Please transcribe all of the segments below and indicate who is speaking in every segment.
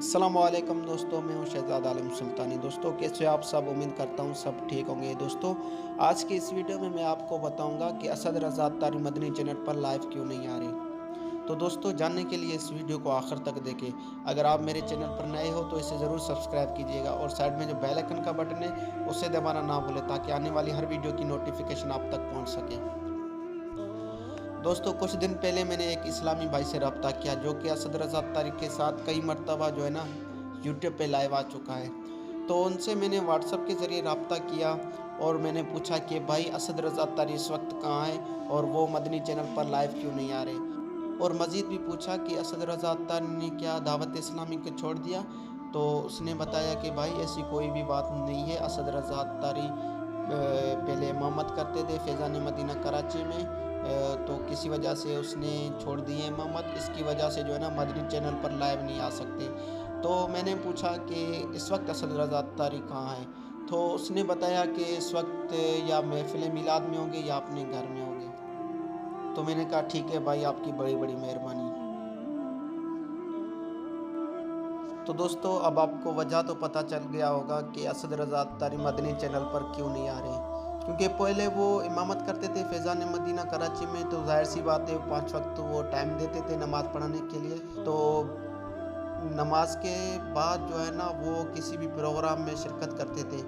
Speaker 1: अस्सलामुअलैकुम दोस्तों, मैं हूं शहजाद आलम सुल्तानी। दोस्तों कैसे हो आप सब? उम्मीद करता हूं सब ठीक होंगे। दोस्तों आज की इस वीडियो में मैं आपको बताऊंगा कि असद रज़ा अत्तारी मदनी चैनल पर लाइव क्यों नहीं आ रहे। तो दोस्तों जानने के लिए इस वीडियो को आखिर तक देखें। अगर आप मेरे चैनल पर नए हो तो इसे ज़रूर सब्सक्राइब कीजिएगा और साइड में जो बेल आइकन का बटन है उसे दबाना ना भूलें ताकि आने वाली हर वीडियो की नोटिफिकेशन आप तक पहुँच सके। दोस्तों कुछ दिन पहले मैंने एक इस्लामी भाई से रब्ता किया जो कि असद रज़ा अत्तारी के साथ कई मरतबा जो है ना यूट्यूब पे लाइव आ चुका है। तो उनसे मैंने व्हाट्सएप के ज़रिए रब्ता किया और मैंने पूछा कि भाई असद रज़ा अत्तारी इस वक्त कहाँ है और वो मदनी चैनल पर लाइव क्यों नहीं आ रहे। और मज़ीद भी पूछा कि असद रज़ा अत्तारी ने क्या दावत इस्लामी को छोड़ दिया। तो उसने बताया कि भाई ऐसी कोई भी बात नहीं है। असद रज़ा अत्तारी पहले इमामत करते थे फैज़ान मदीना कराची में, तो किसी वजह से उसने छोड़ दी है इमामत। इसकी वजह से जो है ना मदनी चैनल पर लाइव नहीं आ सकते। तो मैंने पूछा कि इस वक्त असद रज़ा अत्तारी कहाँ है। तो उसने बताया कि इस वक्त या महफिल मिलाद में होंगे या अपने घर में होंगे। तो मैंने कहा ठीक है भाई, आपकी बड़ी बड़ी मेहरबानी। तो दोस्तों अब आपको वजह तो पता चल गया होगा कि असद रज़ा अत्तारी मदनी चैनल पर क्यों नहीं आ रहे। क्योंकि पहले वो इमामत करते थे फैज़ान मदीना कराची में, तो जाहिर सी बात है 5 वक्त वो टाइम देते थे नमाज़ पढ़ाने के लिए। तो नमाज के बाद जो है ना वो किसी भी प्रोग्राम में शिरकत करते थे।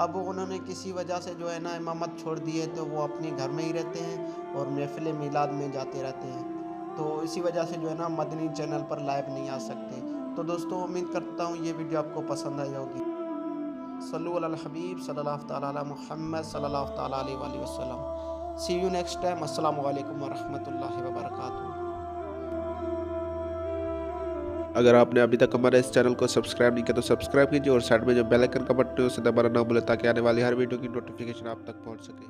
Speaker 1: अब उन्होंने किसी वजह से जो है ना इमामत छोड़ दी है, तो वो अपने घर में ही रहते हैं और महफिल मिलाद में जाते रहते हैं। तो इसी वजह से जो है ना मदनी चैनल पर लाइव नहीं आ सकते। तो दोस्तों उम्मीद करता हूँ ये वीडियो आपको पसंद आई होगी। सल्लु अलल हबीब सल्लल्लाहु तआला अला मुहम्मद सल्लल्लाहु तआला अलैहि वसल्लम। सी यू नेक्स्ट टाइम। अस्सलामु अलैकुम व रहमतुल्लाहि व बरकातहू।
Speaker 2: अगर आपने अभी तक हमारे इस चैनल को सब्सक्राइब नहीं किया तो सब्सक्राइब कीजिए और साइड में जो बेल आइकन का बटन है उसे दबाना ना भूलें ताकि आने वाली हर वीडियो की नोटिफिकेशन आप तक पहुंच सके।